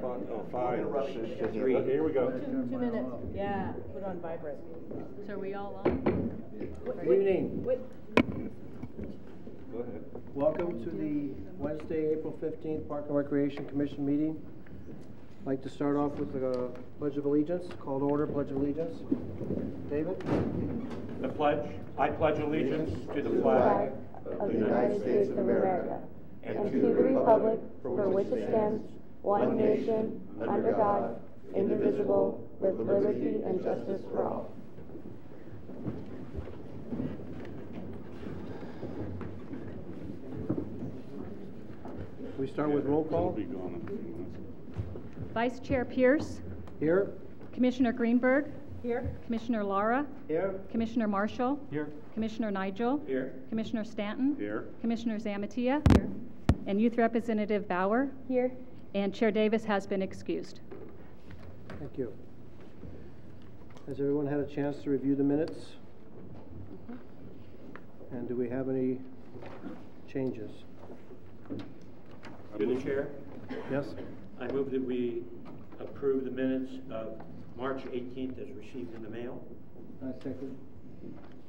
5, 6, 3. Here we go. 2 minutes. Yeah, put on vibrate. So are we all on? Good evening. Wait. Go ahead. Welcome to the Wednesday, April 15th Park and Recreation Commission meeting. I'd like to start off with the Pledge of Allegiance. Call to order, Pledge of Allegiance. David? The pledge. I pledge allegiance to the flag of the United States of America and to the republic for which it stands, one nation, under God, indivisible, with liberty and justice for all. We start with roll call. Vice Chair Pierce. Here. Commissioner Greenberg. Here. Commissioner Lara. Here. Commissioner Marshall. Here. Commissioner Nigel. Here. Commissioner Stanton. Here. Commissioner Zamatia. Here. And Youth Representative Bauer. Here. And Chair Davis has been excused. Thank you. Has everyone had a chance to review the minutes? And do we have any changes? Through the chair, Yes? I move that we approve the minutes of March 18th as received in the mail. I second.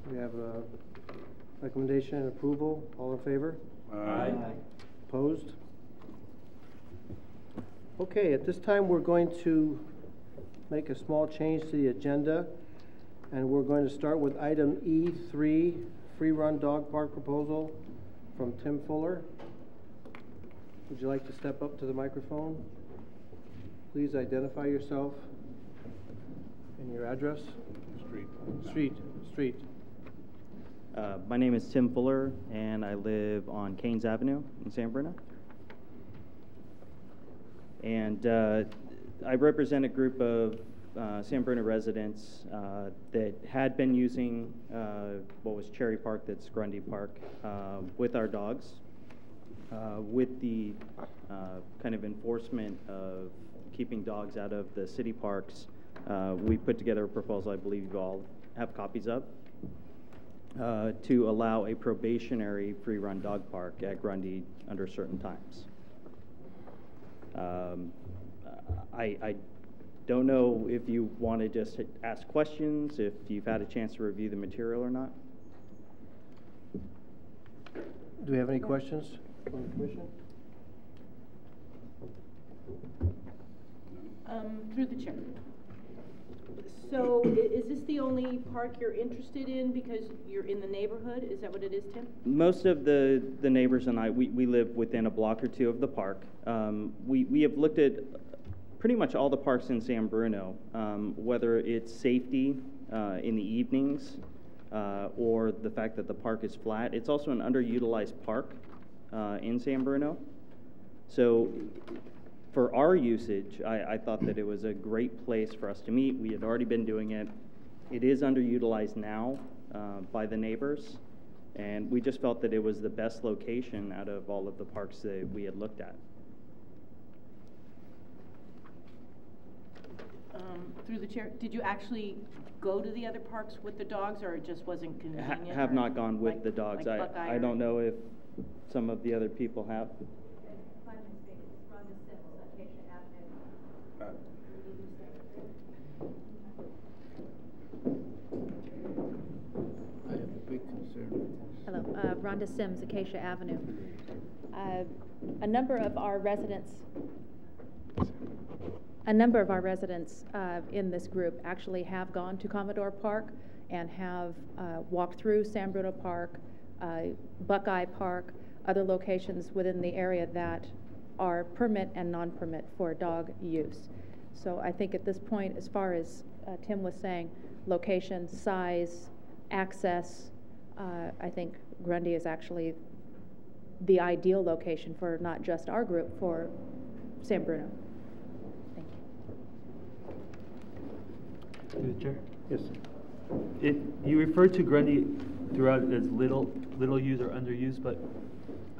We have a recommendation and approval. All in favor? Aye. Opposed? Okay, at this time we're going to make a small change to the agenda, and we're going to start with item E3, free run dog park proposal from Tim Fuller. Would you like to step up to the microphone? Please identify yourself and your address. Street. My name is Tim Fuller, and I live on Keynes Avenue in San Bruno. And I represent a group of San Bruno residents that had been using what was Cherry Park, that's Grundy Park, with our dogs. With the kind of enforcement of keeping dogs out of the city parks, we put together a proposal I believe you all have copies of, to allow a probationary free-run dog park at Grundy under certain times. I don't know if you want to just ask questions, if you've had a chance to review the material or not. Do we have any questions from the commission? Through the chair. So is this the only park you're interested in because you're in the neighborhood? Is that what it is, Tim? Most of the neighbors and I, we live within a block or two of the park. We have looked at pretty much all the parks in San Bruno, whether it's safety in the evenings or the fact that the park is flat. It's also an underutilized park in San Bruno. So for our usage, I thought that it was a great place for us to meet. We had already been doing it. It is underutilized now by the neighbors, and we just felt that it was the best location out of all of the parks that we had looked at. Through the chair, did you actually go to the other parks with the dogs, or it just wasn't convenient? Have not gone with the dogs. Like I don't know if some of the other people have. I have a big concern with this. Hello, Rhonda Sims, Acacia Avenue. A number of our residents in this group actually have gone to Commodore Park and have walked through San Bruno Park, Buckeye Park, other locations within the area that are permit and non-permit for dog use. So I think at this point, as far as Tim was saying, location, size, access, I think Grundy is actually the ideal location for not just our group, for San Bruno. Thank you. Through the chair? Yes. You referred to Grundy throughout as little used or underused, but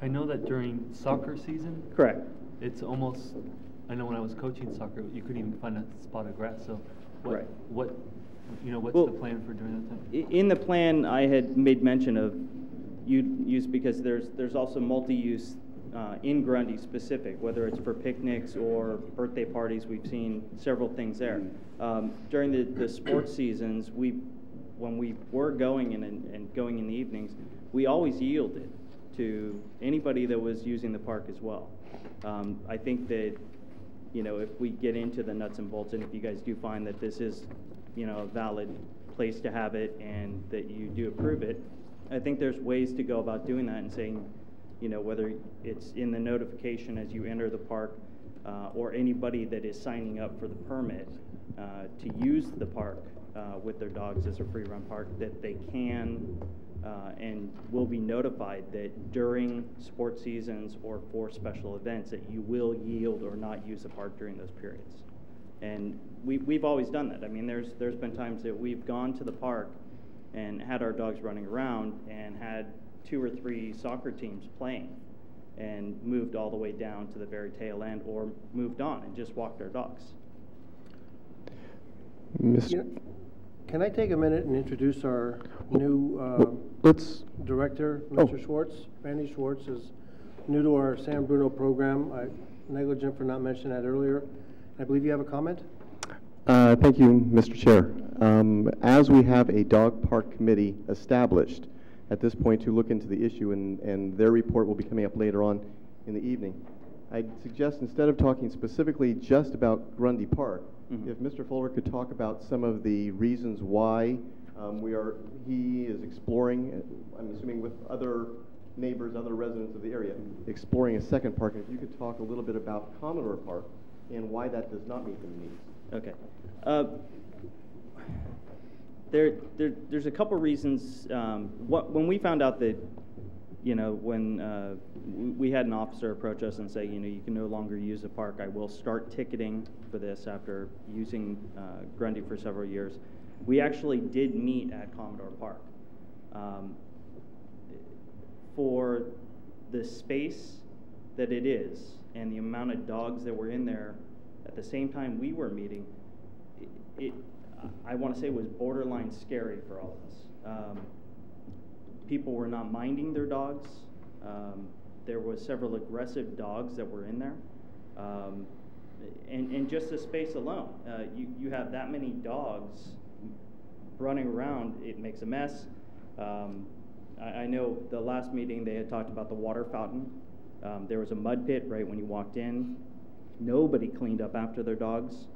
I know that during soccer season, Correct. it's almost, I know when I was coaching soccer, you couldn't even find a spot of grass. So Right. what's Well, the plan for during that time? In the plan, I had made mention of use because there's also multi-use in Grundy specific, whether it's for picnics or birthday parties. We've seen several things there. During the sports seasons, when we were going and going in the evenings, we always yielded to anybody that was using the park as well. I think that, if we get into the nuts and bolts, and if you guys do find that this is, a valid place to have it and that you do approve it, I think there's ways to go about doing that and saying, whether it's in the notification as you enter the park or anybody that is signing up for the permit to use the park with their dogs as a free run park, that they can and will be notified that during sports seasons or for special events that you will yield or not use the park during those periods. And we've always done that. I mean, there's been times that we've gone to the park and had our dogs running around and had 2 or 3 soccer teams playing and moved all the way down to the very tail end or moved on and just walked our dogs. Can I take a minute and introduce our new director, Mr. Schwartz? Randy Schwartz is new to our San Bruno program. I'm negligent for not mentioning that earlier. I believe you have a comment? Thank you, Mr. Chair. As we have a dog park committee established at this point to look into the issue, and their report will be coming up later on in the evening, I'd suggest instead of talking specifically just about Grundy Park, if Mr. Fuller could talk about some of the reasons why he is exploring, I'm assuming with other neighbors, other residents of the area, exploring a second park. And if you could talk a little bit about Commodore Park and why that does not meet the needs. Okay. There's a couple reasons. When we found out that, when we had an officer approach us and say, you can no longer use the park, I will start ticketing for this after using Grundy for several years. We actually did meet at Commodore Park. For the space that it is and the amount of dogs that were in there at the same time we were meeting, I want to say it was borderline scary for all of us. People were not minding their dogs. There was several aggressive dogs that were in there. And just the space alone, you have that many dogs running around, it makes a mess. I know the last meeting they had talked about the water fountain. There was a mud pit right when you walked in. Nobody cleaned up after their dogs.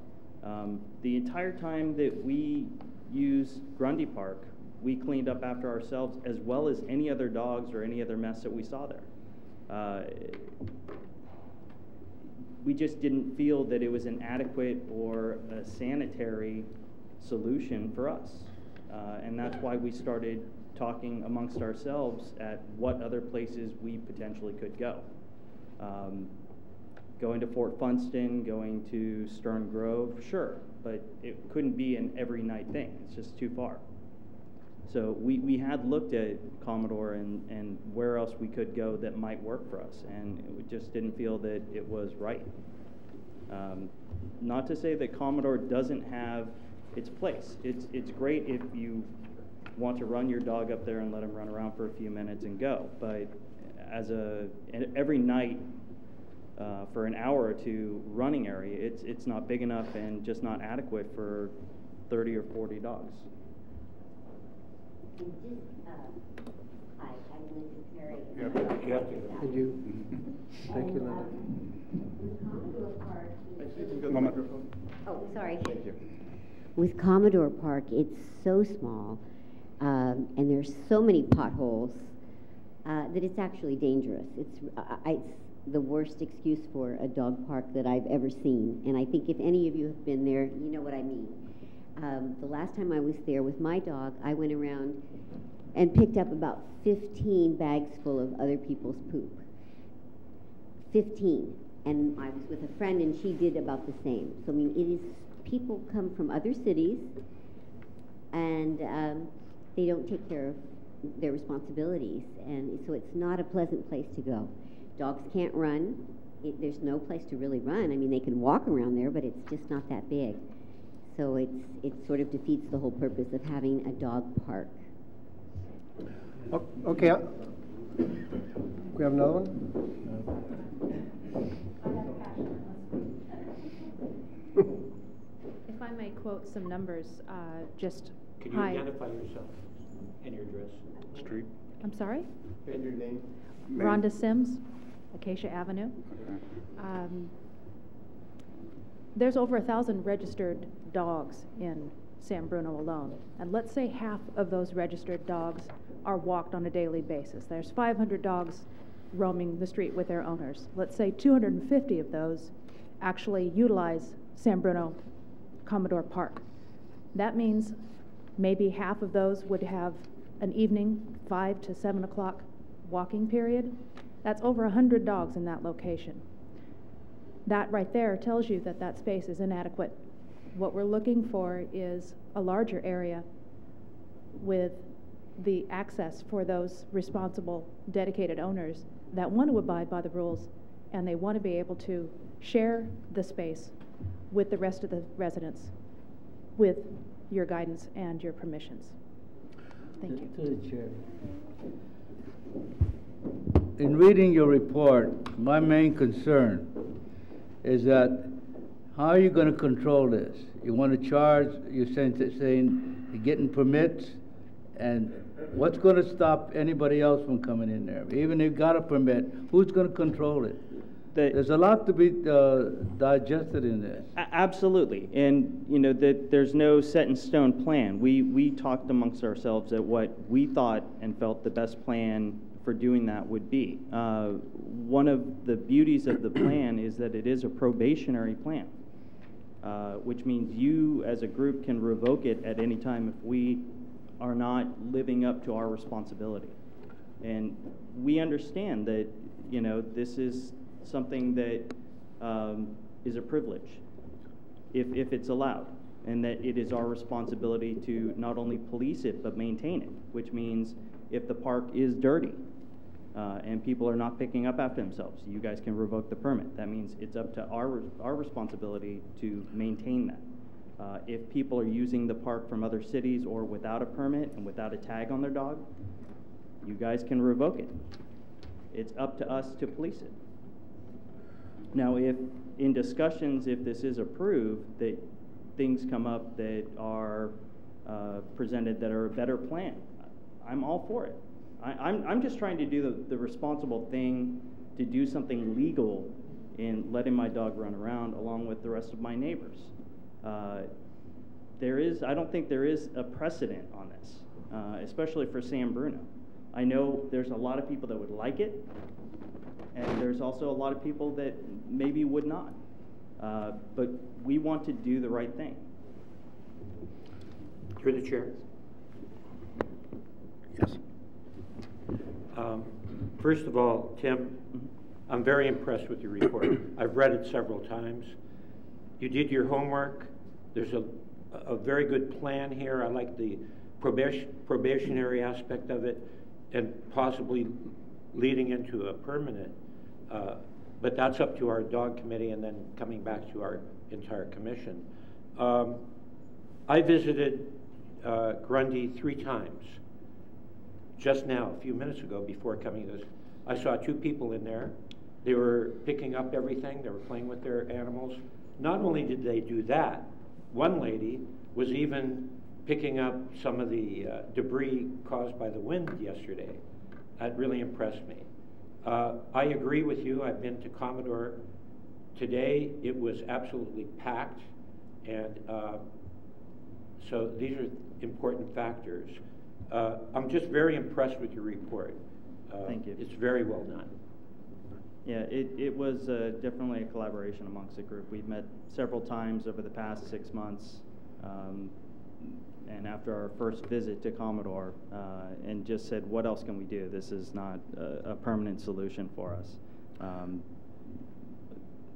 The entire time that we used Grundy Park, we cleaned up after ourselves as well as any other dogs or any other mess that we saw there. We just didn't feel that it was an adequate or a sanitary solution for us. And that's why we started talking amongst ourselves at what other places we potentially could go. Going to Fort Funston, going to Stern Grove, sure, but it couldn't be an every night thing. It's just too far. So we had looked at Commodore and where else we could go that might work for us, and we just didn't feel that it was right. Not to say that Commodore doesn't have its place. It's great if you want to run your dog up there and let him run around for a few minutes and go, but as every night for an hour or two running area, it's not big enough and just not adequate for 30 or 40 dogs. Hi, I'm Linda Perry. Thank you. Thank you, Linda. Oh, sorry. Thank you. With Commodore Park, it's so small, and there's so many potholes that it's actually dangerous. It's the worst excuse for a dog park that I've ever seen. And I think if any of you have been there, you know what I mean. The last time I was there with my dog, I went around and picked up about 15 bags full of other people's poop. 15. And I was with a friend, and she did about the same. So, I mean, it is, people come from other cities, and they don't take care of their responsibilities. And so it's not a pleasant place to go. Dogs can't run. There's no place to really run. I mean, they can walk around there, but it's just not that big. So it sort of defeats the whole purpose of having a dog park. Okay, We have another one? If I may quote some numbers, just Can you identify yourself and your address? Street. I'm sorry? And your name? Rhonda Sims, Acacia Avenue. There's over 1,000 registered dogs in San Bruno alone. And let's say half of those registered dogs are walked on a daily basis. There's 500 dogs roaming the street with their owners. Let's say 250 of those actually utilize San Bruno Commodore Park. That means maybe half of those would have an evening 5 to 7 o'clock walking period. That's over 100 dogs in that location. That right there tells you that that space is inadequate. What we're looking for is a larger area with the access for those responsible, dedicated owners that want to abide by the rules, and they want to be able to share the space with the rest of the residents with your guidance and your permissions. Thank you. To the chair. In reading your report, my main concern is that how are you going to control this? You want to charge, you're saying you're getting permits, and what's going to stop anybody else from coming in there? Even if you got a permit, who's going to control it? There's a lot to be digested in this. Absolutely, and you know that there's no set in stone plan. We talked amongst ourselves at what we thought and felt the best plan for doing that would be. One of the beauties of the plan is that it is a probationary plan, which means you as a group can revoke it at any time if we are not living up to our responsibility. And we understand that, you know, this is something that is a privilege if it's allowed, and that it is our responsibility to not only police it but maintain it, which means if the park is dirty and people are not picking up after themselves, you guys can revoke the permit. That means it's up to our responsibility to maintain that. If people are using the park from other cities or without a permit and without a tag on their dog, you guys can revoke it. It's up to us to police it. Now, if in discussions, if this is approved, that things come up that are presented that are a better plan, I'm all for it. I'm just trying to do the responsible thing, to do something legal in letting my dog run around along with the rest of my neighbors. I don't think there is a precedent on this, especially for San Bruno. I know there's a lot of people that would like it, and there's also a lot of people that maybe would not. But we want to do the right thing. Through the chair. Yes. First of all, Tim, I'm very impressed with your report. I've read it several times. You did your homework. There's a very good plan here. I like the probationary aspect of it, and possibly leading into a permanent. But that's up to our dog committee and then coming back to our entire commission. I visited Grundy 3 times. Just now, a few minutes ago, before coming to this, I saw 2 people in there. They were picking up everything. They were playing with their animals. Not only did they do that, one lady was even picking up some of the debris caused by the wind yesterday. That really impressed me. I agree with you. I've been to Commodore today. It was absolutely packed, and so these are important factors. I'm just very impressed with your report. Thank you. It's very well done. Yeah, it was definitely a collaboration amongst the group. We've met several times over the past 6 months, and after our first visit to Commodore, and just said, what else can we do? This is not a permanent solution for us.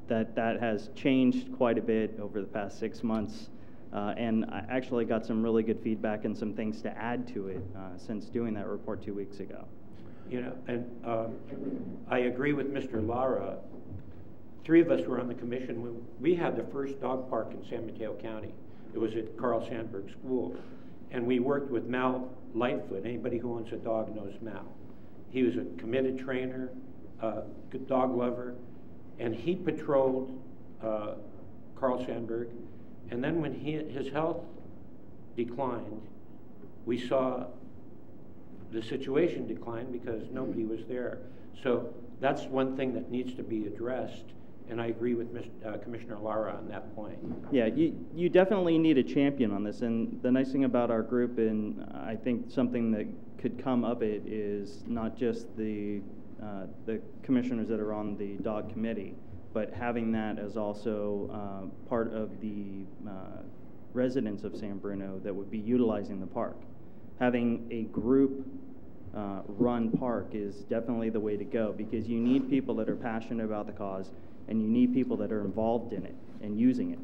That has changed quite a bit over the past 6 months. And I actually got some really good feedback and some things to add to it since doing that report 2 weeks ago. You know, and I agree with Mr. Lara. 3 of us were on the commission when we had the first dog park in San Mateo County. It was at Carl Sandburg School. And we worked with Mal Lightfoot. Anybody who owns a dog knows Mal. He was a committed trainer, good dog lover, and he patrolled Carl Sandburg. And then when his health declined, we saw the situation decline because nobody was there. So that's one thing that needs to be addressed, and I agree with Commissioner Lara on that point. Yeah, you definitely need a champion on this, and the nice thing about our group, and I think something that could come of it, is not just the commissioners that are on the dog committee, but having that as also part of the residents of San Bruno that would be utilizing the park. Having a group run park is definitely the way to go, because you need people that are passionate about the cause, and you need people that are involved in it and using it.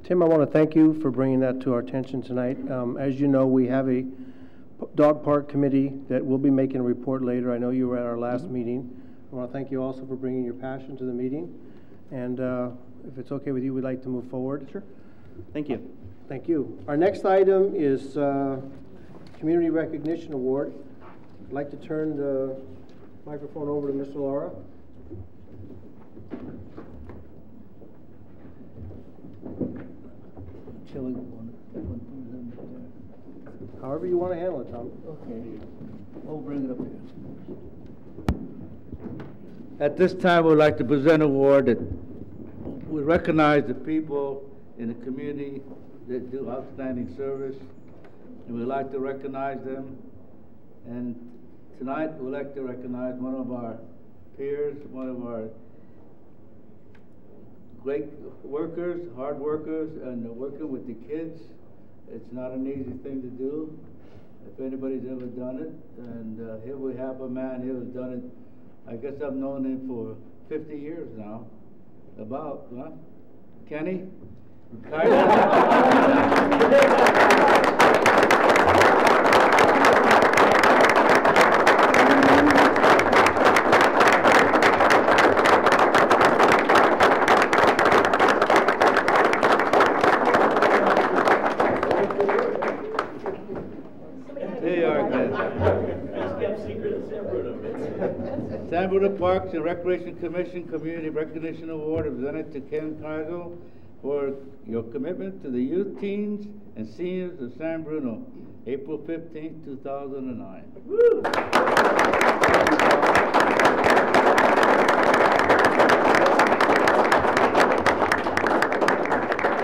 Tim, I want to thank you for bringing that to our attention tonight. As you know, we have a dog park committee that will be making a report later. I know you were at our last meeting. I want to thank you also for bringing your passion to the meeting. And if it's okay with you, we'd like to move forward. Sure. Thank you. Thank you. Our next item is Community Recognition Award. I'd like to turn the microphone over to Mr. Lara. However you want to handle it, Tom. Okay. We'll bring it up here. At this time, we'd like to present an award that we recognize the people in the community that do outstanding service, and we'd like to recognize them. And tonight, we'd like to recognize one of our peers, one of our great workers, hard workers, and working with the kids. It's not an easy thing to do, if anybody's ever done it. And here we have a man who has done it. I guess I've known him for 50 years now. About, huh? Kenny? San Bruno Parks and Recreation Commission Community Recognition Award is presented to Ken Kaiser for your commitment to the youth, teens, and seniors of San Bruno, April 15, 2009. Woo!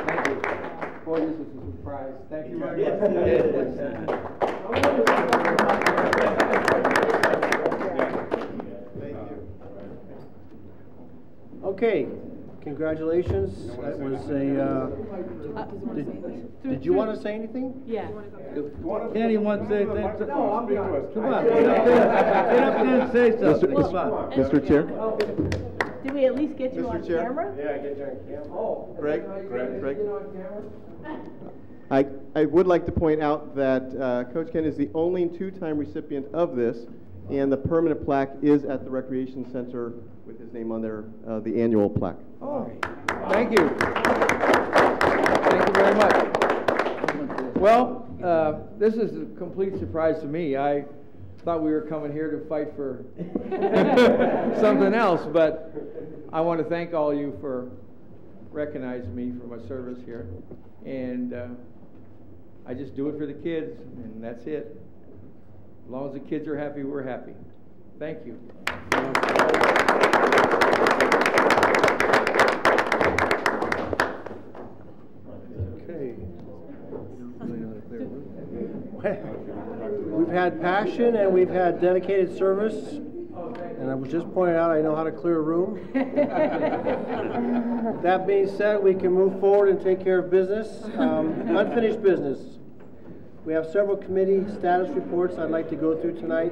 Thank you. Boy, this is a surprise. Thank you very much. Okay, congratulations. That was a. Did you want to say anything? Yeah. Kenny wants to say anything? No, I'm being Come on, get up there and say something. Come on. Mr. Chair? Did we at least get you Mr. on Chair? camera? Yeah, get you on camera. Oh. Greg? I would like to point out that Coach Ken is the only two-time recipient of this, and the permanent plaque is at the Recreation Center with his name on there, the annual plaque. Oh, thank you. Thank you very much. Well, this is a complete surprise to me. I thought we were coming here to fight for something else, but I want to thank all you for recognizing me for my service here. And I just do it for the kids, and that's it. As long as the kids are happy, we're happy. Thank you. Okay. We've had passion and we've had dedicated service, and I was just pointing out I know how to clear a room. That being said, we can move forward and take care of business. Unfinished business. We have several committee status reports I'd like to go through tonight.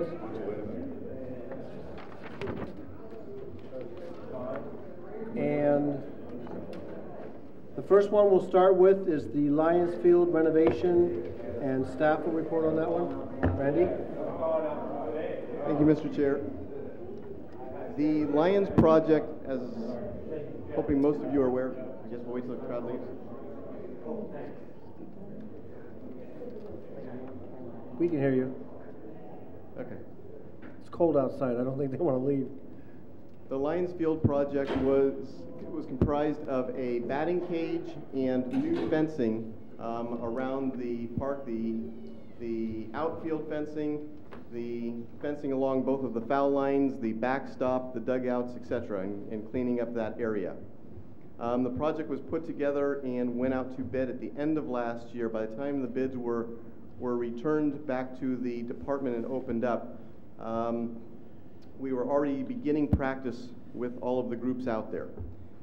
And the first one we'll start with is the Lions Field renovation, and staff will report on that one. Randy? Thank you, Mr. Chair. The Lions project, as hoping most of you are aware, I guess we'll wait till the crowd leaves. We can hear you. Okay. cold outside. I don't think they want to leave. The Lions Field project was comprised of a batting cage and new fencing around the park, the outfield fencing, the fencing along both of the foul lines, the backstop, the dugouts, etc., and cleaning up that area. The project was put together and went out to bid at the end of last year. By the time the bids were returned back to the department and opened up, we were already beginning practice with all of the groups out there.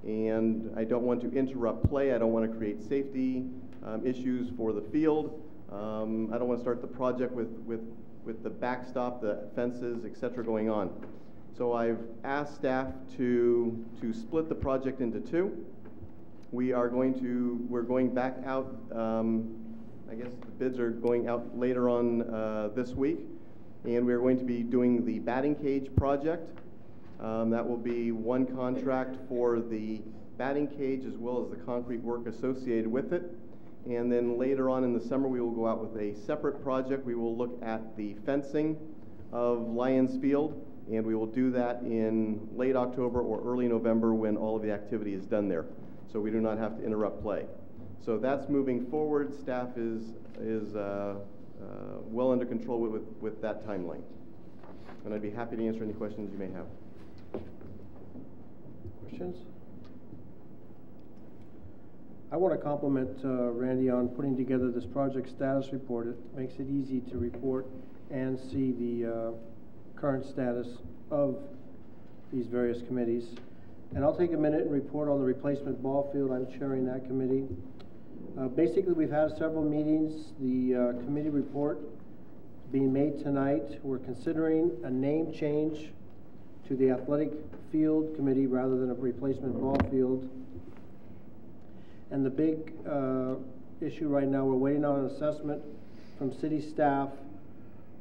And I don't want to interrupt play. I don't want to create safety issues for the field. I don't want to start the project with the backstop, the fences, etc. going on. So I've asked staff to split the project into two. We're going back out, I guess the bids are going out later on this week, and we're going to be doing the batting cage project. That will be one contract for the batting cage as well as the concrete work associated with it. And then later on in the summer, we will go out with a separate project. We will look at the fencing of Lions Field, and we will do that in late October or early November when all of the activity is done there, so we do not have to interrupt play. So that's moving forward. Staff is well under control with that timeline. And I'd be happy to answer any questions you may have. Questions? I want to compliment Randy on putting together this project status report. It makes it easy to report and see the current status of these various committees. And I'll take a minute and report on the replacement ball field. I'm chairing that committee. Basically, we've had several meetings. The committee report being made tonight. We're considering a name change to the athletic field committee rather than a replacement ball field. And the big issue right now, we're waiting on an assessment from city staff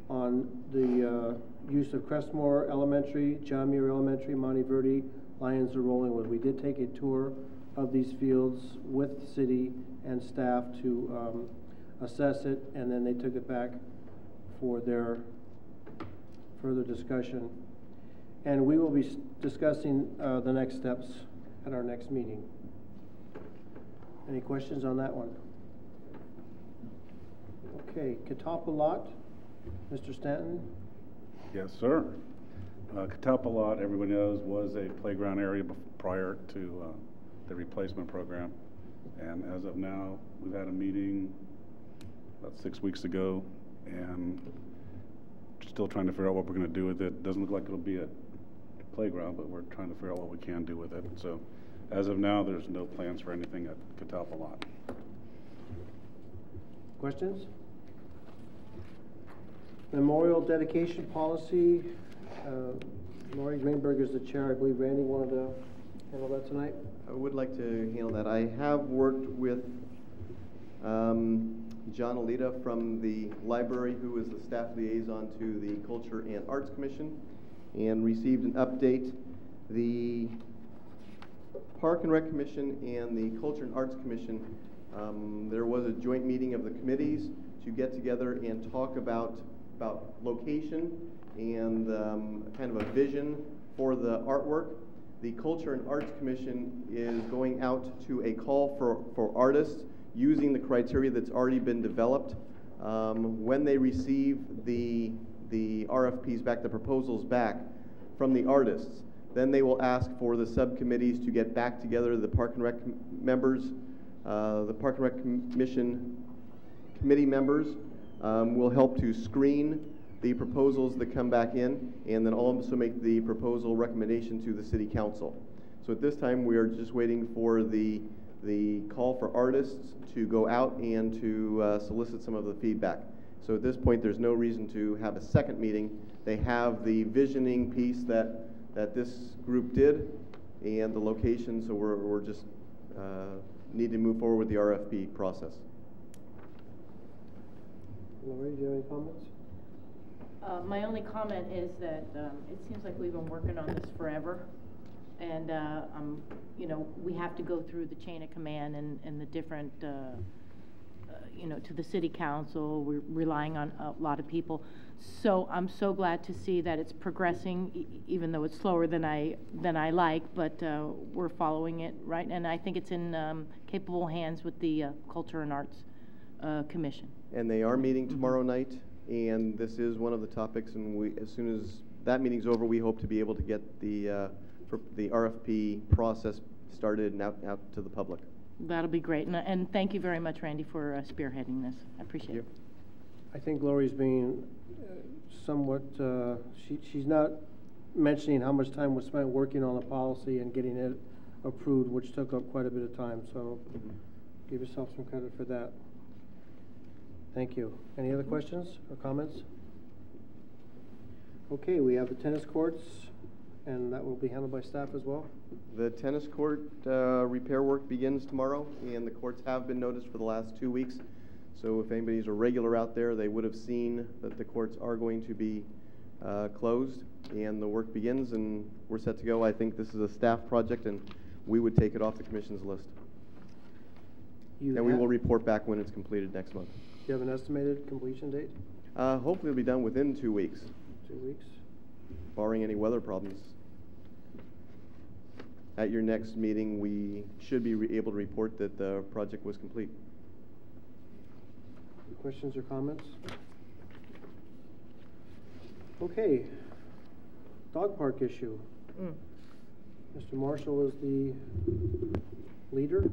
on the use of Crestmore Elementary, John Muir Elementary, Monteverde, Lions or Rollingwood. We did take a tour of these fields with the city and staff to assess it, and then they took it back for their further discussion. And we will be discussing the next steps at our next meeting. Any questions on that one? Okay, Catalpa lot, Mr. Stanton. Yes, sir. Catalpa lot, everybody knows, was a playground area prior to the replacement program. And as of now, we've had a meeting about 6 weeks ago, and still trying to figure out what we're going to do with it. Doesn't look like it'll be a playground, but we're trying to figure out what we can do with it. So as of now, there's no plans for anything at Catalpa lot. Questions? Memorial dedication policy. Lori Greenberg is the chair. I believe Randy wanted to handle that tonight. I would like to handle that. I have worked with John Alita from the library, who is the staff liaison to the Culture and Arts Commission, and received an update. The Park and Rec Commission and the Culture and Arts Commission, there was a joint meeting of the committees to get together and talk about location and kind of a vision for the artwork. The Culture and Arts Commission is going out to a call for artists using the criteria that's already been developed. When they receive the RFPs back, the proposals back from the artists, then they will ask for the subcommittees to get back together, the Park and Rec members, the Park and Rec Commission committee members will help to screen the proposals that come back in, and then also make the proposal recommendation to the City Council. So at this time, we are just waiting for the call for artists to go out and to solicit some of the feedback. So at this point, there's no reason to have a second meeting. They have the visioning piece that this group did and the location, so we're just need to move forward with the RFP process. Lori, do you have any comments? My only comment is that it seems like we've been working on this forever, and you know, we have to go through the chain of command and the different you know, to the city council. We're relying on a lot of people. So I'm so glad to see that it's progressing, even though it's slower than I like, but we're following it, right? And I think it's in capable hands with the Culture and Arts Commission. And they are meeting tomorrow night, and this is one of the topics, and as soon as that meeting's over, we hope to be able to get the RFP process started and out to the public. That'll be great, and thank you very much, Randy, for spearheading this. I appreciate it. I think Lori's being somewhat, she's not mentioning how much time was spent working on the policy and getting it approved, which took up quite a bit of time, so give yourself some credit for that. Thank you. Any other questions or comments? Okay, we have the tennis courts, and that will be handled by staff as well. The tennis court repair work begins tomorrow, and the courts have been noticed for the last 2 weeks. So if anybody's a regular out there, they would have seen that the courts are going to be closed, and the work begins, and we're set to go. I think this is a staff project, and we would take it off the commission's list. And we will report back when it's completed next month. Do you have an estimated completion date? Hopefully it'll be done within 2 weeks. 2 weeks? Barring any weather problems. At your next meeting, we should be able to report that the project was complete. Questions or comments? Okay. Dog park issue. Mr. Marshall is the leader.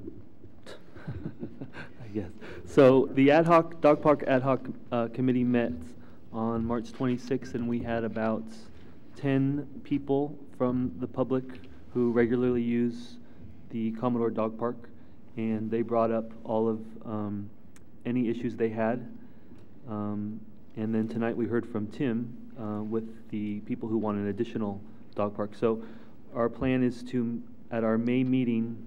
Yes. So the dog park ad hoc committee met on March 26th, and we had about 10 people from the public who regularly use the Commodore Dog Park, and they brought up all of any issues they had. And then tonight we heard from Tim with the people who want an additional dog park. So our plan is to, at our May meeting,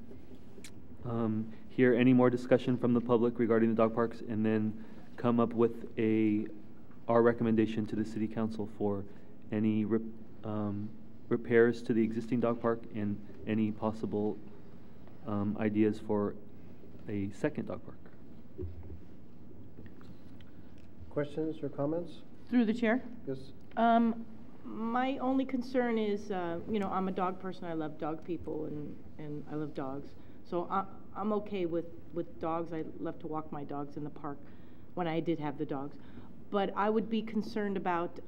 hear any more discussion from the public regarding the dog parks, and then come up with our recommendation to the city council for any repairs to the existing dog park and any possible ideas for a second dog park. Questions or comments? Through the chair? Yes. My only concern is, you know, I'm a dog person. I love dog people, and I love dogs. So I'm okay with dogs. I love to walk my dogs in the park when I did have the dogs. But I would be concerned about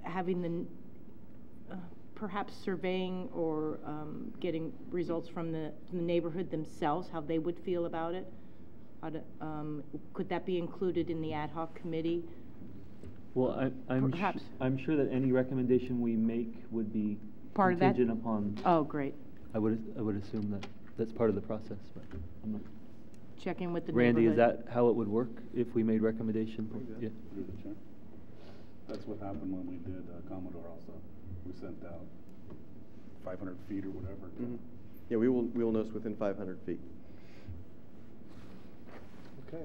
having the perhaps surveying or getting results from the neighborhood themselves, how they would feel about it. Could that be included in the ad hoc committee? Well, I'm sure that any recommendation we make would be part of that? Contingent upon. Oh, great. I would assume that that's part of the process, but I'm not. Checking with the Randy, neighborhood. is that how it would work if we made recommendation? Yeah. That's what happened when we did Commodore also. We sent out 500 feet or whatever. Mm-hmm. Yeah, we will notice within 500 feet. Okay.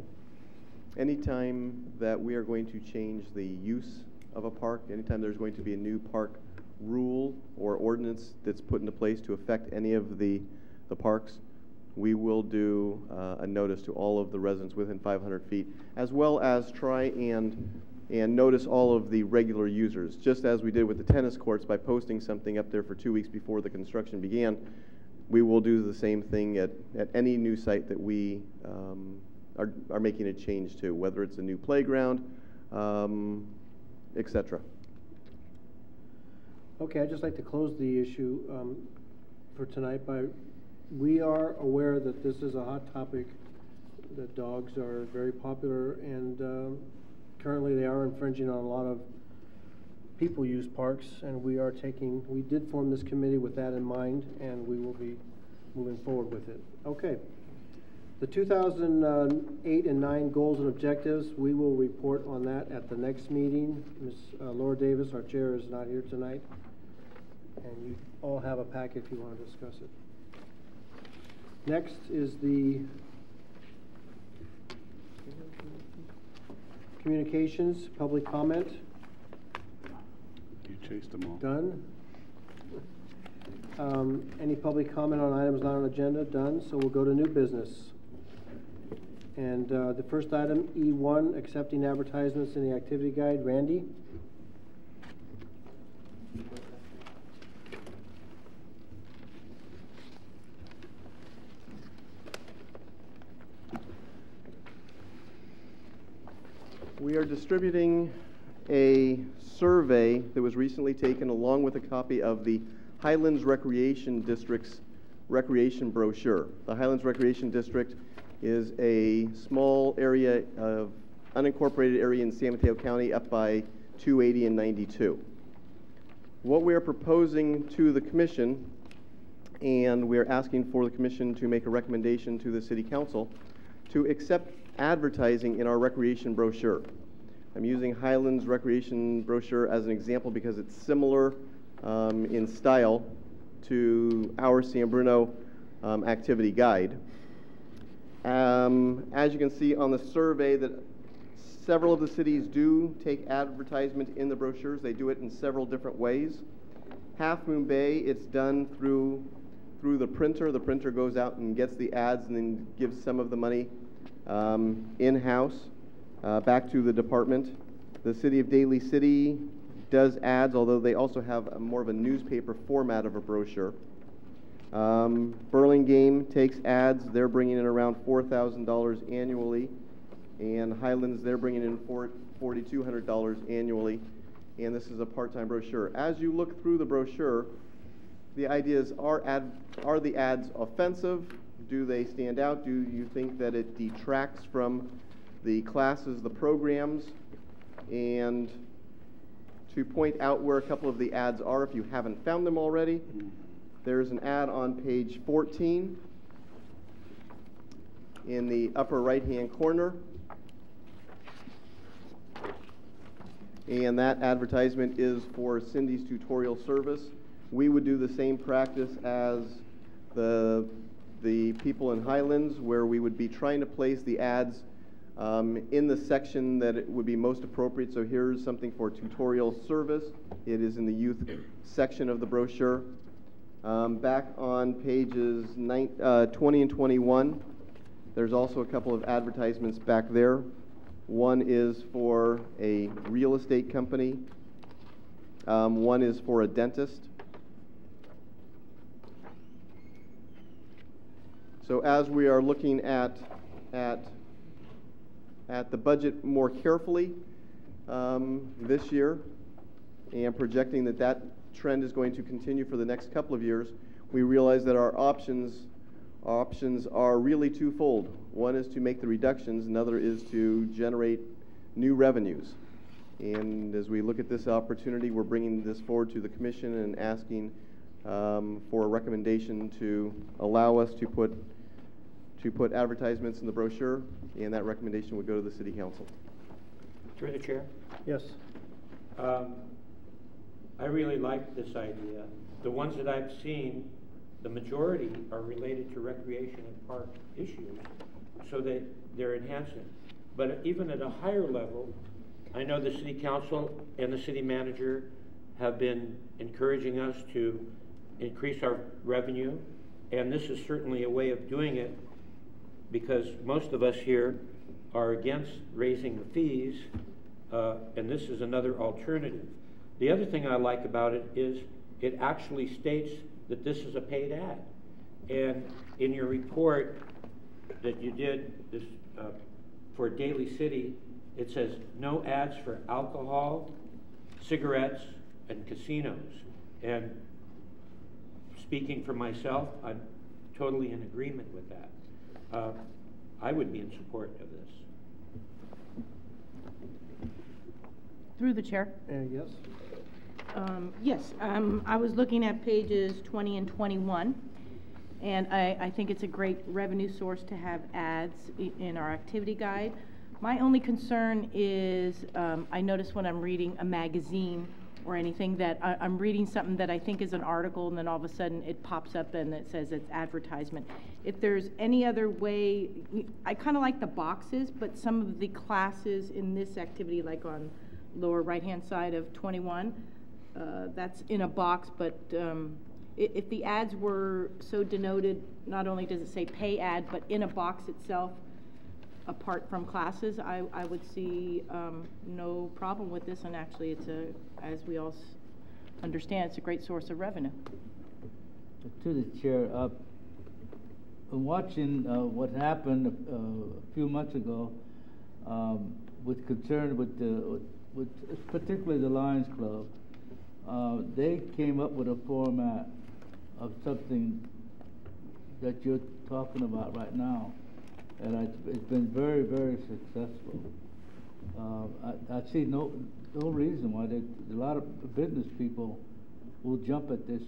Anytime that we are going to change the use of a park, anytime there's going to be a new park rule or ordinance that's put into place to affect any of the parks, we will do a notice to all of the residents within 500 feet, as well as try and notice all of the regular users, just as we did with the tennis courts by posting something up there for 2 weeks before the construction began. We will do the same thing at any new site that we are making a change to, whether it's a new playground, etc. Okay, I'd just like to close the issue for tonight by, we are aware that this is a hot topic, that dogs are very popular, and currently they are infringing on a lot of people use parks, and we did form this committee with that in mind, and we will be moving forward with it. Okay. The 2008 and 9 goals and objectives, we will report on that at the next meeting. Ms. Laura Davis, our chair, is not here tonight, and you all have a packet if you want to discuss it. Next is the communications, public comment. You chased them all. Done. Any public comment on items not on agenda? Done. So we'll go to new business. And the first item, E1, accepting advertisements in the activity guide. Randy? We are distributing a survey that was recently taken along with a copy of the Highlands Recreation District's recreation brochure. The Highlands Recreation District is a small area of unincorporated area in San Mateo County up by 280 and 92. What we are proposing to the commission, and we are asking for the commission to make a recommendation to the city council to accept advertising in our recreation brochure. I'm using Highlands Recreation brochure as an example because it's similar in style to our San Bruno activity guide. As you can see on the survey, that several of the cities do take advertisement in the brochures. They do it in several different ways. Half Moon Bay, it's done through the printer. The printer goes out and gets the ads and then gives some of the money in-house back to the department. The city of Daly City does ads, although they also have more of a newspaper format of a brochure. Burlingame takes ads. They're bringing in around $4,000 annually. And Highlands, they're bringing in $4,200 annually. And this is a part-time brochure. As you look through the brochure, the idea is, are the ads offensive? Do they stand out? Do you think that it detracts from the classes, the programs? And to point out where a couple of the ads are, if you haven't found them already, there's an ad on page 14 in the upper right-hand corner. And that advertisement is for Cindy's tutorial service. We would do the same practice as the people in Highlands, where we would be trying to place the ads in the section that it would be most appropriate. So here's something for tutorial service. It is in the youth section of the brochure. Back on pages 20 and 21, there's also a couple of advertisements back there. One is for a real estate company. One is for a dentist. So as we are looking at the budget more carefully this year and projecting that trend is going to continue for the next couple of years, we realize that our options are really twofold. One is to make the reductions, another is to generate new revenues. And as we look at this opportunity, we're bringing this forward to the commission and asking for a recommendation to allow us to put advertisements in the brochure, and that recommendation would go to the city council. Through the chair? Yes. I really like this idea. The ones that I've seen, the majority are related to recreation and park issues, so that they're enhancing. But even at a higher level, I know the city council and the city manager have been encouraging us to increase our revenue, and this is certainly a way of doing it, because most of us here are against raising the fees, and this is another alternative. The other thing I like about it is it actually states that this is a paid ad. And in your report that you did this for Daly City, it says no ads for alcohol, cigarettes, and casinos. And speaking for myself, I'm totally in agreement with that. I would be in support of this. Through the chair. Yes. Yes, I was looking at pages 20 and 21, and I think it's a great revenue source to have ads in our activity guide. My only concern is I notice when I'm reading a magazine or anything that I'm reading something that I think is an article, and then all of a sudden it pops up and it says it's advertisement. If there's any other way, I kind of like the boxes, but some of the classes in this activity, like on lower right-hand side of 21, that's in a box, but if the ads were so denoted, not only does it say pay ad, but in a box itself, apart from classes, I would see no problem with this, and actually it's as we all understand, it's a great source of revenue. To the chair, watching what happened a few months ago, with concern with particularly the Lions Club, they came up with a format of something that you're talking about right now, and it's been very, very successful. I see no reason why a lot of business people will jump at this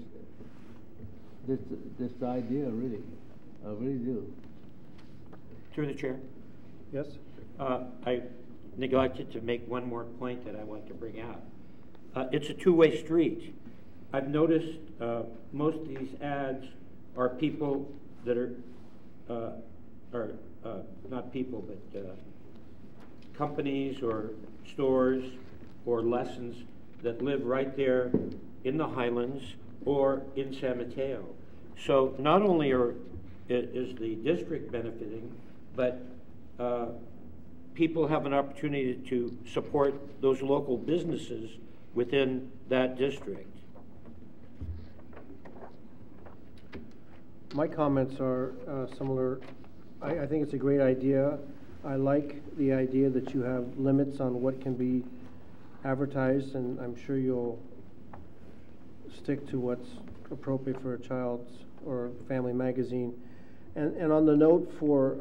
idea, really. I really do. Through the chair. Yes? I neglected to make one more point that I want to bring out. It's a two-way street. I've noticed most of these ads are people that are not people, but companies or stores or lessons that live right there in the Highlands or in San Mateo. So not only is the district benefiting, but people have an opportunity to support those local businesses within that district. My comments are similar. I think it's a great idea. I like the idea that you have limits on what can be advertised, and I'm sure you'll stick to what's appropriate for a child's or family magazine. And on the note for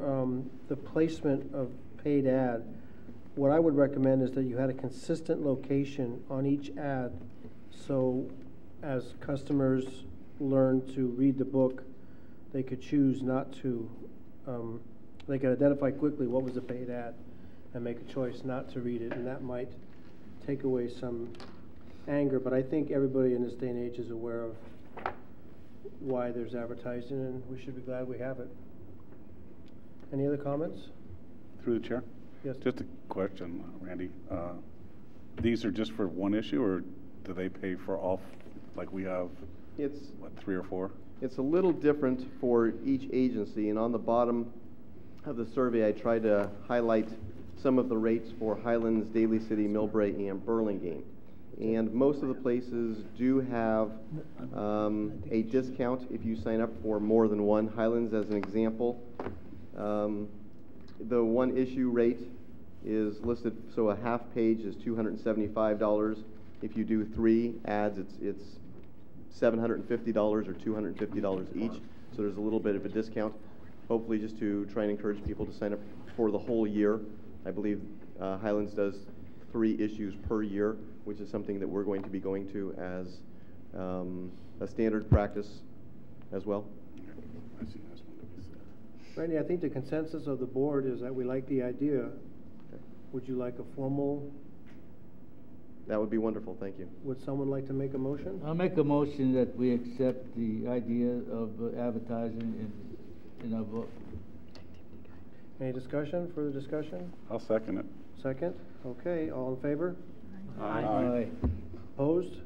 the placement of paid ad, what I would recommend is that you had a consistent location on each ad, so as customers learn to read the book, they could choose not to, they could identify quickly what was a paid ad and make a choice not to read it, and that might take away some anger. But I think everybody in this day and age is aware of why there's advertising, and we should be glad we have it. Any other comments? Through the chair? Yes. Just a question, Randy. These are just for one issue, or do they pay for all, like we have, It's, what, 3 or 4? it's a little different for each agency, and on the bottom of the survey, I tried to highlight some of the rates for Highlands, Daly City, Millbrae, and Burlingame. And most of the places do have a discount if you sign up for more than one. Highlands, as an example, the one issue rate is listed, so a half page is $275. If you do 3 ads, it's $750 or $250 each. So there's a little bit of a discount, hopefully just to try and encourage people to sign up for the whole year. I believe Highlands does 3 issues per year, which is something that we're going to be going to as a standard practice as well. I see that's one to be said. Randy, I think the consensus of the board is that we like the idea. Okay. Would you like a formal? That would be wonderful, thank you. Would someone like to make a motion? I'll make a motion that we accept the idea of advertising in our book. Any discussion, further discussion? I'll second it. Second? Okay, all in favor? Aye. Opposed?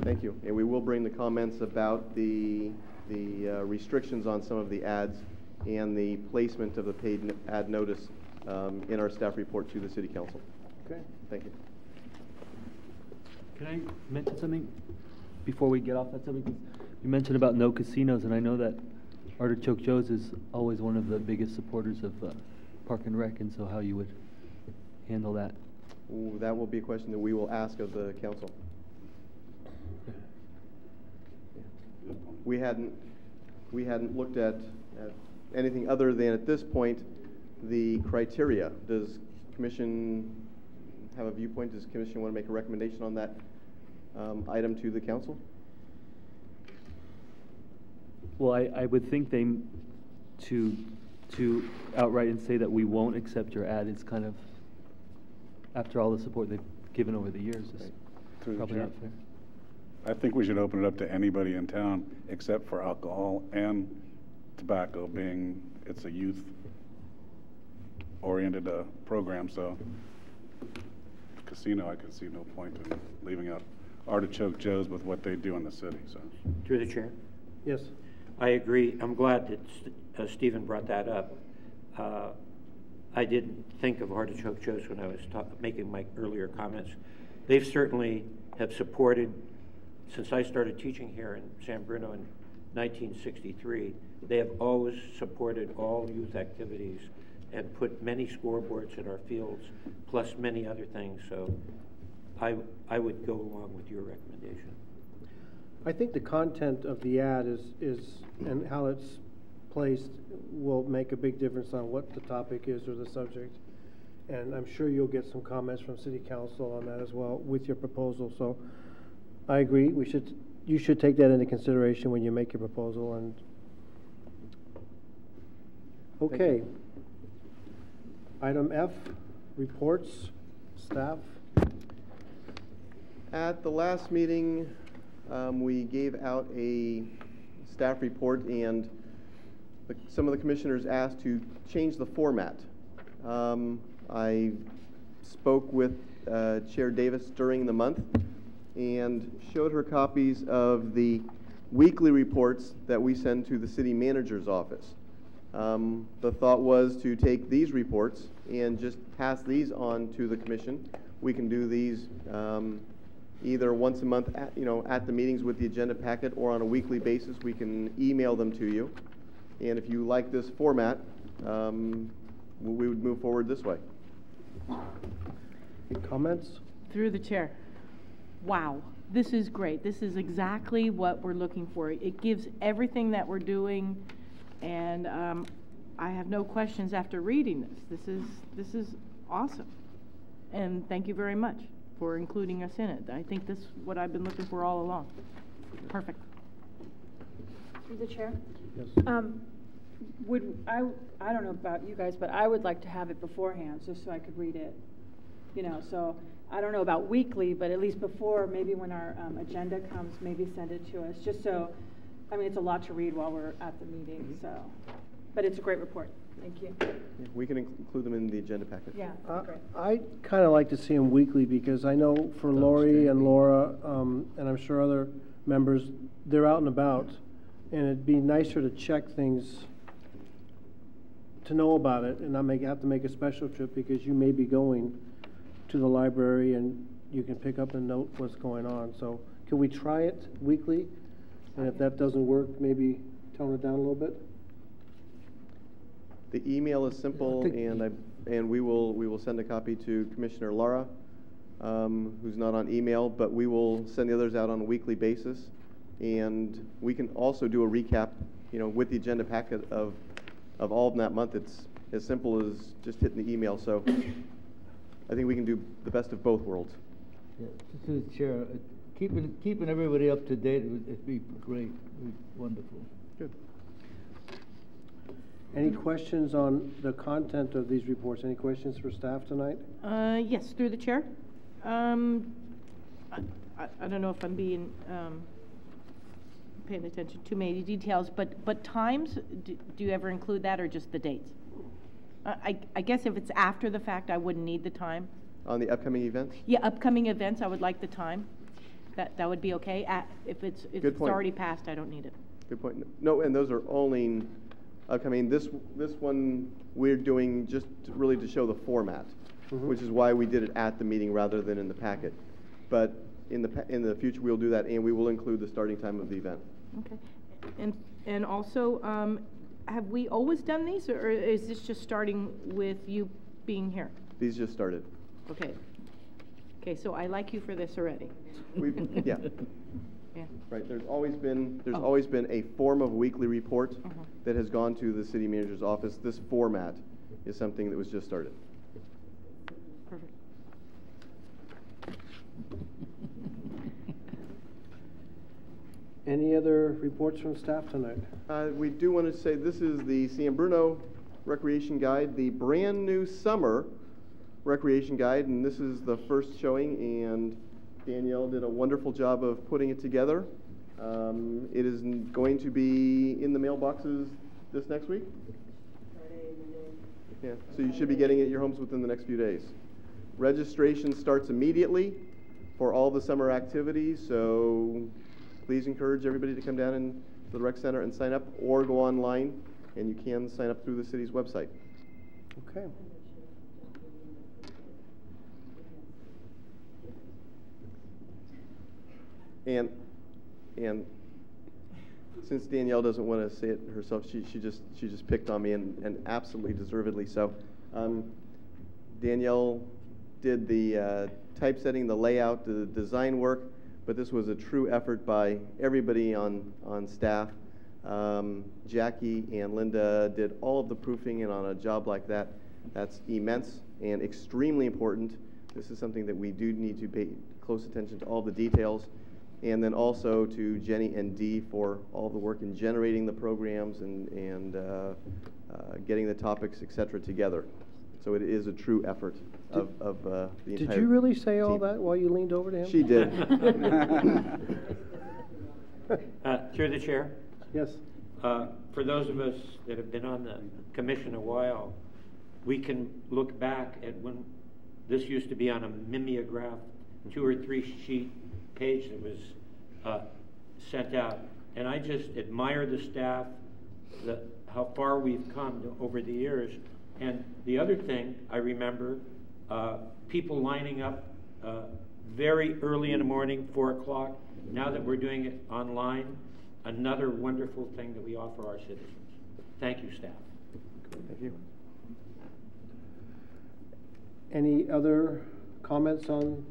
Thank you. And we will bring the comments about the restrictions on some of the ads and the placement of the paid ad notice in our staff report to the City Council. Okay. Thank you. Can I mention something before we get off that subject? You mentioned about no casinos, and I know that Artichoke Joe's is always one of the biggest supporters of Park and Rec, and so how you would handle that? Ooh, that will be a question that we will ask of the council. We hadn't looked at anything other than, at this point, the criteria. Does Commission have a viewpoint? Does Commission want to make a recommendation on that item to the council? Well, I would think to outright and say that we won't accept your ad is kind of, after all the support they've given over the years, is probably not fair. I think we should open it up to anybody in town except for alcohol and tobacco, being it's a youth-oriented program. So casino, I could see no point in leaving out Artichoke Joe's with what they do in the city. So Through the chair. Yes. I agree. I'm glad that Stephen brought that up. I didn't think of Artichoke Joe's when I was making my earlier comments. They've certainly have supported, since I started teaching here in San Bruno in 1963, they have always supported all youth activities and put many scoreboards in our fields, plus many other things. So I would go along with your recommendation. I think the content of the ad is and how it's placed will make a big difference on what the topic is or the subject. And I'm sure you'll get some comments from City Council on that as well with your proposal. So I agree. You should take that into consideration when you make your proposal. And okay. Item F, reports, staff. At the last meeting, we gave out a staff report, and some of the commissioners asked to change the format. I spoke with Chair Davis during the month and showed her copies of the weekly reports that we send to the city manager's office. The thought was to take these reports and just pass these on to the commission. We can do these either once a month at the meetings with the agenda packet, or on a weekly basis. We can email them to you. And if you like this format, we would move forward this way. Any comments? Through the chair. Wow, this is great. This is exactly what we're looking for. It gives everything that we're doing, and I have no questions after reading this. This is awesome, and thank you very much for including us in it. I think this is what I've been looking for all along. Perfect. Through the chair. Yes. I don't know about you guys, but I would like to have it beforehand, just so I could read it. So I don't know about weekly, but at least before, maybe when our agenda comes, maybe send it to us, just so, it's a lot to read while we're at the meeting, so. But it's a great report. Thank you. Yeah, we can include them in the agenda packet. Yeah, great. I kind of like to see them weekly, because I know for Lori and Laura, and I'm sure other members, they're out and about, and it'd be nicer to check things, to know about it, and not have to make a special trip, because you may be going to the library and you can pick up and note what's going on. So can we try it weekly? And if that doesn't work, maybe tone it down a little bit? The email is simple, and we will send a copy to Commissioner Lara, who's not on email, but we will send the others out on a weekly basis. And we can also do a recap, with the agenda packet of all of that month. It's as simple as just hitting the email. So I think we can do the best of both worlds. Yeah, to the chair, keeping everybody up to date would be great. It'd be wonderful. Good. Any questions on the content of these reports? Any questions for staff tonight? Yes, through the chair. I don't know if I'm being paying attention to many details, but times, do you ever include that, or just the dates? I guess if it's after the fact, I wouldn't need the time. On the upcoming events? Yeah, upcoming events, I would like the time. That would be okay. If it's already passed, I don't need it. Good point. No, and those are only upcoming. This one we're doing just really to show the format, which is why we did it at the meeting rather than in the packet. But in the future, we'll do that, and we will include the starting time of the event. Okay. And also, have we always done these, or is this just starting with you being here? These just started. Okay. Okay, so I like you for this already. Yeah. Yeah. Right. There's always been a form of weekly report that has gone to the city manager's office. This format is something that was just started. Perfect. Any other reports from staff tonight? We do want to say this is the San Bruno Recreation Guide, the brand new summer recreation guide, and this is the first showing, and Danielle did a wonderful job of putting it together. It is going to be in the mailboxes this next week? Yeah, so you should be getting it at your homes within the next few days. Registration starts immediately for all the summer activities, so please encourage everybody to come down to the rec center and sign up, or go online, and you can sign up through the city's website. Okay. And since Danielle doesn't want to say it herself, she just picked on me, and absolutely deservedly so. Danielle did the typesetting, the layout, the design work, but this was a true effort by everybody on staff. Jackie and Linda did all of the proofing, and on a job like that, that's immense and extremely important. This is something that we do need to pay close attention to all the details. And then also to Jenny and Dee for all the work in generating the programs and getting the topics, et cetera, together. So it is a true effort of the entire Did you really say all team. that while you leaned over to him? She did. Through the chair. Yes. For those of us that have been on the commission a while, we can look back at when this used to be on a mimeograph 2 or 3 sheet page that was sent out. And I just admire the staff, how far we've come over the years. And the other thing I remember, people lining up very early in the morning, 4 o'clock. Now that we're doing it online, another wonderful thing that we offer our citizens. Thank you, staff. Thank you. Any other comments on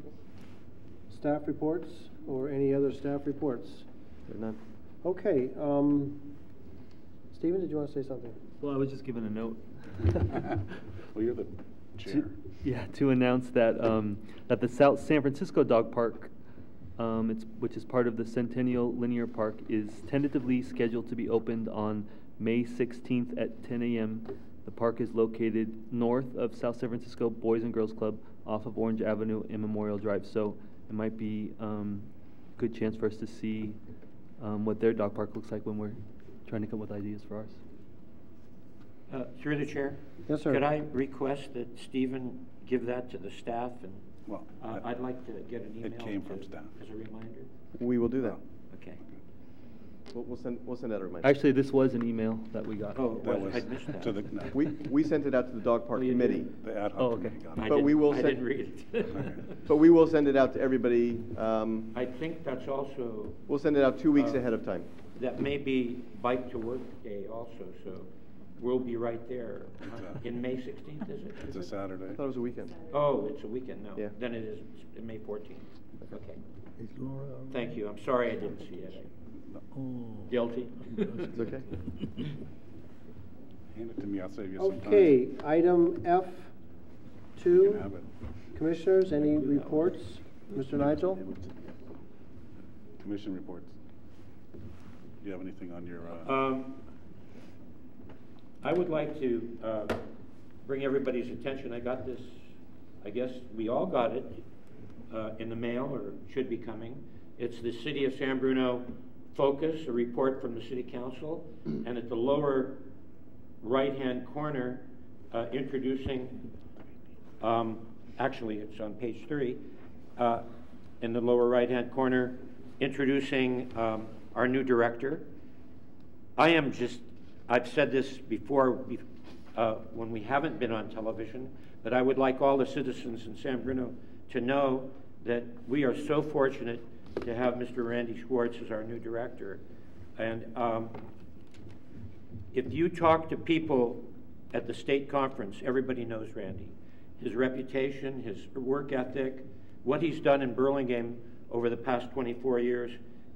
staff reports or any other staff reports? None. Okay. Stephen, did you want to say something? Well, I was just given a note. Well, you're the chair. To announce that that the South San Francisco Dog Park, which is part of the Centennial Linear Park, is tentatively scheduled to be opened on May 16th at 10 a.m. The park is located north of South San Francisco Boys and Girls Club off of Orange Avenue and Memorial Drive. So it might be a good chance for us to see what their dog park looks like when we're trying to come up with ideas for ours. Through the chair? Yes, sir. Could I request that Stephen give that to the staff? And Well, I'd like to get an email. it came from staff. As a reminder. We will do that. Okay. We'll send out a reminder. Actually, this was an email that we got. Oh, That I was missed that. to the, no, We sent it out to the dog park Oh, you committee. did? the ad hoc Oh, okay. committee got it. But we will I send- didn't read it. But we will send it out to everybody. I think that's also. We'll send it out 2 weeks ahead of time. That may be Bike to Work Day also, so we'll be right there. In May 16th, is it? It's a Saturday. I thought it was a weekend. Oh, it's a weekend, no. Yeah. Then it is May 14th. Okay. Thank you. I'm sorry I didn't see it. Guilty? It's okay. Hand it to me, I'll save you some time. Okay, item You F2. can have it. Commissioners, any reports? Mr. Nigel? Commission reports. Do you have anything on your, I would like to bring everybody's attention. I got this, I guess we all got it in the mail, or should be coming. It's the City of San Bruno Focus, a report from the City Council, and at the lower right-hand corner, introducing, actually it's on page 3, in the lower right-hand corner, introducing our new director. I've said this before when we haven't been on television, but I would like all the citizens in San Bruno to know that we are so fortunate to have Mr. Randy Schwartz as our new director. And if you talk to people at the state conference, everybody knows Randy. His reputation, his work ethic, what he's done in Burlingame over the past 24 years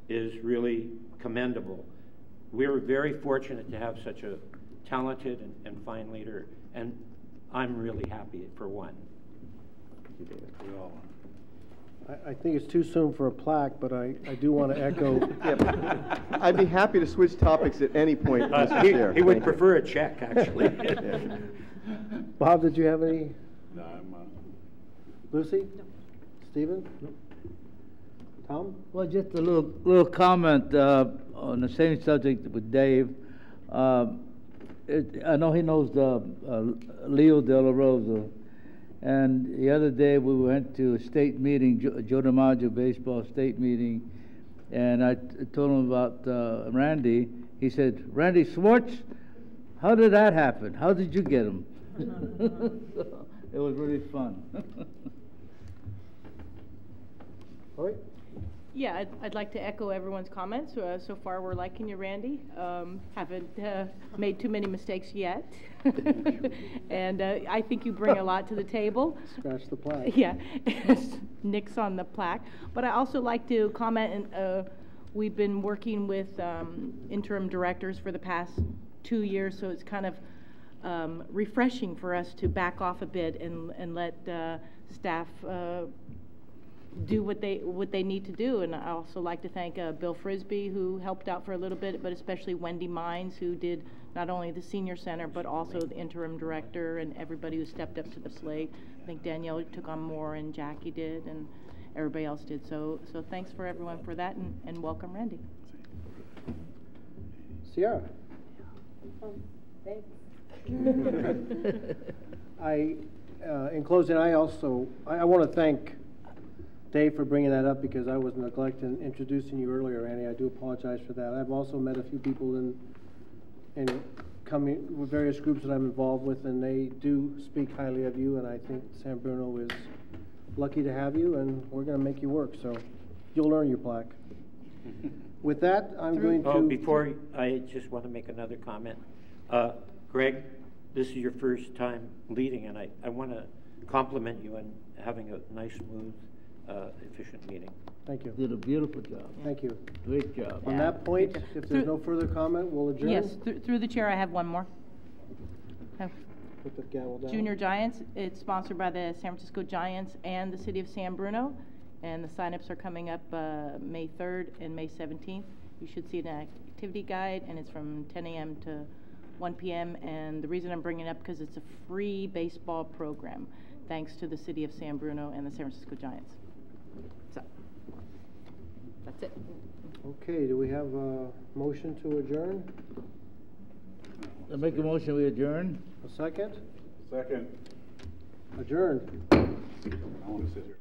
is really commendable. We're very fortunate to have such a talented and fine leader, and I'm really happy for one. we all, I think it's too soon for a plaque, but I do want to echo. Yeah, I'd be happy to switch topics at any point, Mr. Chair. He would Thank you. prefer a check, actually. Yeah. Bob, did you have any? no, I'm, Lucy? Stephen? Tom? Well, just a little comment on the same subject with Dave. I know he knows Leo De La Rosa, and the other day we went to a state meeting, Joe DiMaggio baseball state meeting, and I told him about Randy. He said, "Randy Schwartz, how did that happen? How did you get him?" So, it was really fun. All right. Yeah, I'd like to echo everyone's comments. So far, we're liking you, Randy. Haven't made too many mistakes yet. And I think you bring a lot to the table. Scratch the plaque. Yeah, nix on the plaque. But I also like to comment, and we've been working with interim directors for the past 2 years, so it's kind of refreshing for us to back off a bit and let staff do what they need to do. And I also like to thank Bill Frisbee, who helped out for a little bit, but especially Wendy Mines, who did not only the senior center but also the interim director, and everybody who stepped up to the plate. I think Danielle took on more, and Jackie did, and everybody else did. So thanks for everyone for that, and welcome, Randy. Sierra. Thanks. In closing, I want to thank Dave for bringing that up, because I was neglecting introducing you earlier, Randy. I do apologize for that. I've also met a few people in coming with various groups that I'm involved with, and they do speak highly of you, and I think San Bruno is lucky to have you, and we're going to make you work, so you'll earn your plaque. With that, I'm going to... Oh, before, I just want to make another comment. Greg, this is your first time leading, and I want to compliment you on having a nice, smooth, efficient meeting. Thank you. Did a beautiful job. Thank you. Great job. On that point, if there's no further comment, we'll adjourn. Yes, through the chair, I have one more. Put the gavel down. Junior Giants, it's sponsored by the San Francisco Giants and the city of San Bruno, and the signups are coming up May 3rd and May 17th. You should see an activity guide, and it's from 10 a.m. to 1 p.m. And the reason I'm bringing it up because it's a free baseball program, thanks to the city of San Bruno and the San Francisco Giants. So that's it. Okay, do we have a motion to adjourn? I make a motion, we adjourn. A second? Second. Adjourned. I want to sit here.